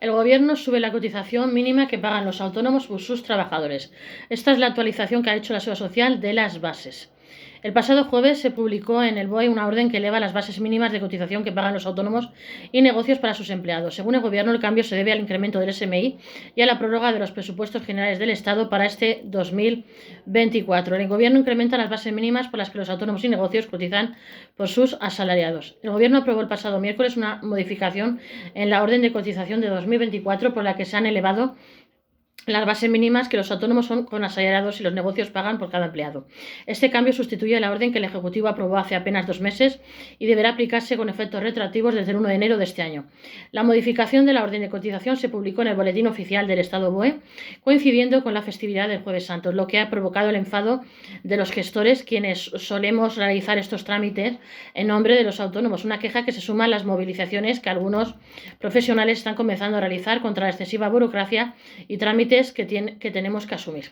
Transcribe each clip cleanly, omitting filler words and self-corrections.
El Gobierno sube la cotización mínima que pagan los autónomos por sus trabajadores. Esta es la actualización que ha hecho la Seguridad Social de las bases. El pasado jueves se publicó en el BOE una orden que eleva las bases mínimas de cotización que pagan los autónomos y negocios para sus empleados. Según el Gobierno, el cambio se debe al incremento del SMI y a la prórroga de los presupuestos generales del Estado para este 2024. El Gobierno incrementa las bases mínimas por las que los autónomos y negocios cotizan por sus asalariados. El Gobierno aprobó el pasado miércoles una modificación en la orden de cotización de 2024 por la que se han elevado las bases mínimas que los autónomos son con asalariados y los negocios pagan por cada empleado. Este cambio sustituye la orden que el Ejecutivo aprobó hace apenas 2 meses y deberá aplicarse con efectos retroactivos desde el 1 de enero de este año. La modificación de la orden de cotización se publicó en el Boletín Oficial del Estado BOE, coincidiendo con la festividad del Jueves Santo, lo que ha provocado el enfado de los gestores, quienes solemos realizar estos trámites en nombre de los autónomos, una queja que se suma a las movilizaciones que algunos profesionales están comenzando a realizar contra la excesiva burocracia y trámites que tenemos que asumir.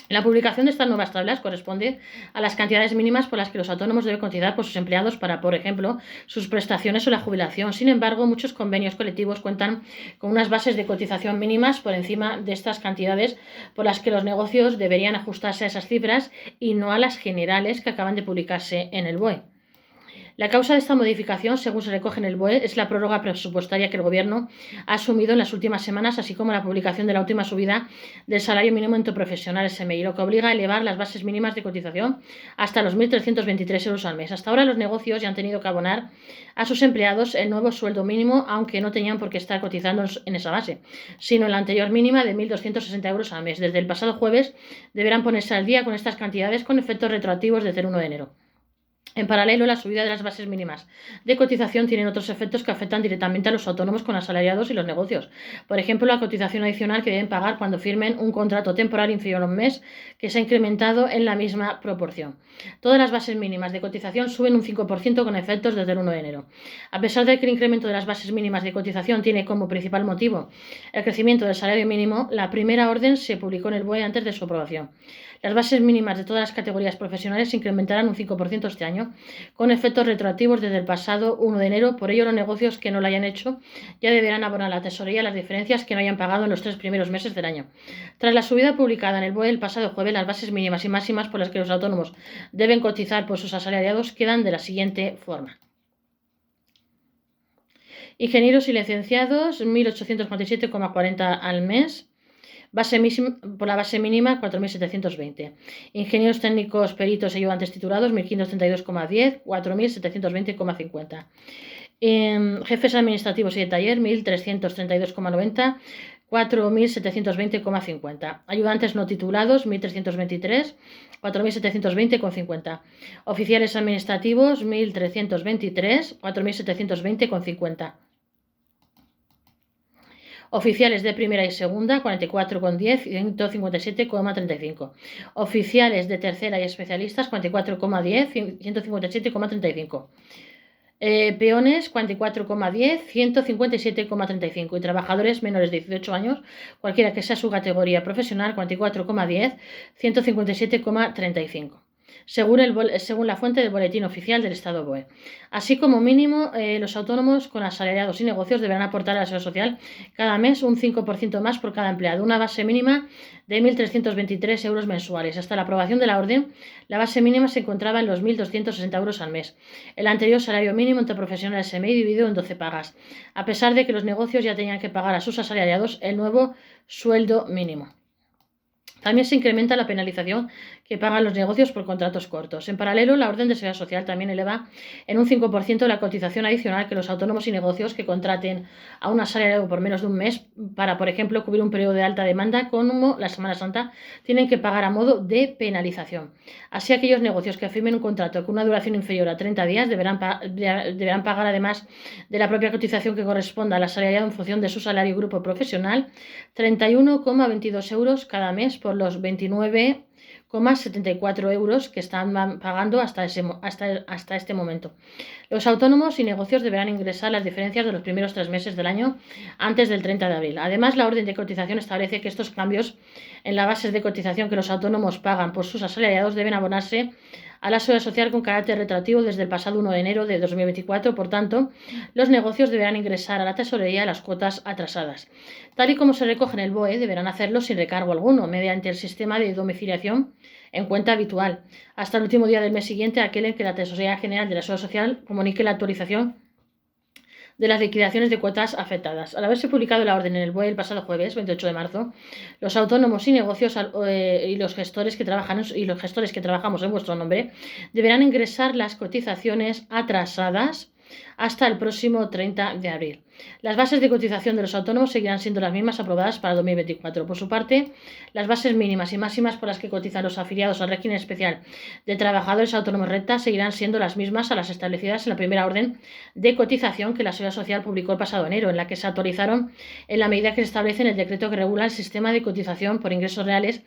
La publicación de estas nuevas tablas corresponde a las cantidades mínimas por las que los autónomos deben cotizar por sus empleados para, por ejemplo, sus prestaciones o la jubilación. Sin embargo, muchos convenios colectivos cuentan con unas bases de cotización mínimas por encima de estas cantidades por las que los negocios deberían ajustarse a esas cifras y no a las generales que acaban de publicarse en el BOE. La causa de esta modificación, según se recoge en el BOE, es la prórroga presupuestaria que el Gobierno ha asumido en las últimas semanas, así como la publicación de la última subida del salario mínimo interprofesional SMI, lo que obliga a elevar las bases mínimas de cotización hasta los 1.323 euros al mes. Hasta ahora los negocios ya han tenido que abonar a sus empleados el nuevo sueldo mínimo, aunque no tenían por qué estar cotizando en esa base, sino en la anterior mínima de 1.260 euros al mes. Desde el pasado jueves deberán ponerse al día con estas cantidades con efectos retroactivos desde el 1 de enero. En paralelo, la subida de las bases mínimas de cotización tiene otros efectos que afectan directamente a los autónomos con asalariados y los negocios. Por ejemplo, la cotización adicional que deben pagar cuando firmen un contrato temporal inferior a un mes, que se ha incrementado en la misma proporción. Todas las bases mínimas de cotización suben un 5% con efectos desde el 1 de enero. A pesar de que el incremento de las bases mínimas de cotización tiene como principal motivo el crecimiento del salario mínimo, la primera orden se publicó en el BOE antes de su aprobación. Las bases mínimas de todas las categorías profesionales se incrementarán un 5% este año, con efectos retroactivos desde el pasado 1 de enero. Por ello, los negocios que no lo hayan hecho ya deberán abonar a la tesorería las diferencias que no hayan pagado en los 3 primeros meses del año. Tras la subida publicada en el BOE el pasado jueves, las bases mínimas y máximas por las que los autónomos deben cotizar por sus asalariados quedan de la siguiente forma. Ingenieros y licenciados, 1.847,40 al mes. Por la base mínima, 4.720. Ingenieros técnicos, peritos y ayudantes titulados, 1.532,10, 4.720,50. Jefes administrativos y de taller, 1.332,90, 4.720,50. Ayudantes no titulados, 1.323, 4.720,50. Oficiales administrativos, 1.323, 4.720,50. Oficiales de primera y segunda, 44,10 y 157,35. Oficiales de tercera y especialistas, 44,10 y 157,35. Peones, 44,10, 157,35. Y trabajadores menores de 18 años, cualquiera que sea su categoría profesional, 44,10, 157,35. Según la fuente del Boletín Oficial del Estado BOE. Así como mínimo, los autónomos con asalariados y negocios deberán aportar a la Seguridad Social cada mes un 5% más por cada empleado, una base mínima de 1.323 euros mensuales. Hasta la aprobación de la orden, la base mínima se encontraba en los 1.260 euros al mes. El anterior salario mínimo interprofesional SMI dividido en 12 pagas, a pesar de que los negocios ya tenían que pagar a sus asalariados el nuevo sueldo mínimo. También se incrementa la penalización que pagan los negocios por contratos cortos. En paralelo, la orden de seguridad social también eleva en un 5% la cotización adicional que los autónomos y negocios que contraten a un asalariado por menos de un mes para, por ejemplo, cubrir un periodo de alta demanda como la Semana Santa, tienen que pagar a modo de penalización. Así, aquellos negocios que firmen un contrato con una duración inferior a 30 días deberán pagar, además de la propia cotización que corresponda al asalariado en función de su salario y grupo profesional, 31,22 euros cada mes por los 29,74 euros que están pagando hasta este momento. Los autónomos y negocios deberán ingresar las diferencias de los primeros 3 meses del año antes del 30 de abril. Además, la orden de cotización establece que estos cambios en la base de cotización que los autónomos pagan por sus asalariados deben abonarse a la seguridad social con carácter retroactivo desde el pasado 1 de enero de 2024. Por tanto, los negocios deberán ingresar a la tesorería las cuotas atrasadas. Tal y como se recoge en el BOE, deberán hacerlo sin recargo alguno, mediante el sistema de domiciliación en cuenta habitual, hasta el último día del mes siguiente, aquel en que la Tesorería General de la Seguridad Social comunique la actualización de las liquidaciones de cuotas afectadas. Al haberse publicado la orden en el BOE el pasado jueves, 28 de marzo, los autónomos y negocios y los gestores que trabajamos en vuestro nombre deberán ingresar las cotizaciones atrasadas hasta el próximo 30 de abril. Las bases de cotización de los autónomos seguirán siendo las mismas aprobadas para 2024. Por su parte, las bases mínimas y máximas por las que cotizan los afiliados al régimen especial de trabajadores autónomos renta seguirán siendo las mismas a las establecidas en la primera orden de cotización que la Seguridad Social publicó el pasado enero, en la que se actualizaron en la medida que se establece en el decreto que regula el sistema de cotización por ingresos reales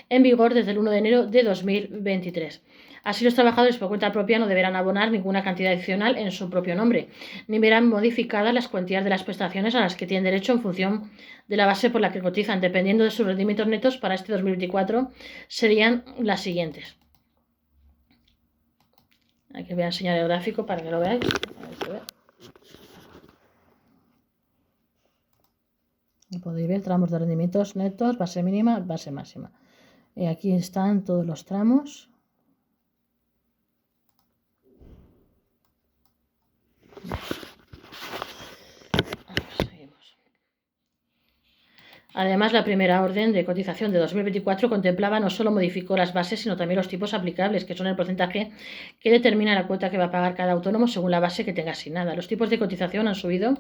en vigor desde el 1 de enero de 2023. Así, los trabajadores por cuenta propia no deberán abonar ninguna cantidad adicional en su propio nombre, ni verán modificadas las cuantías de las prestaciones a las que tienen derecho en función de la base por la que cotizan, dependiendo de sus rendimientos netos. Para este 2024 serían las siguientes. Aquí voy a enseñar el gráfico para que lo veáis. Y podéis ver tramos de rendimientos netos, base mínima, base máxima. Y aquí están todos los tramos. Además, la primera orden de cotización de 2024 contemplaba no solo modificó las bases, sino también los tipos aplicables, que son el porcentaje que determina la cuota que va a pagar cada autónomo según la base que tenga asignada. Los tipos de cotización han subido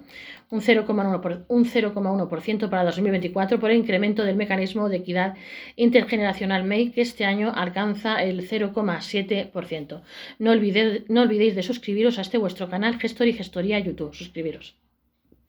un 0,1% para 2024 por el incremento del mecanismo de equidad intergeneracional MEI, que este año alcanza el 0,7%. No olvidéis de suscribiros a este vuestro canal Gestor y Gestoría YouTube. Suscribiros.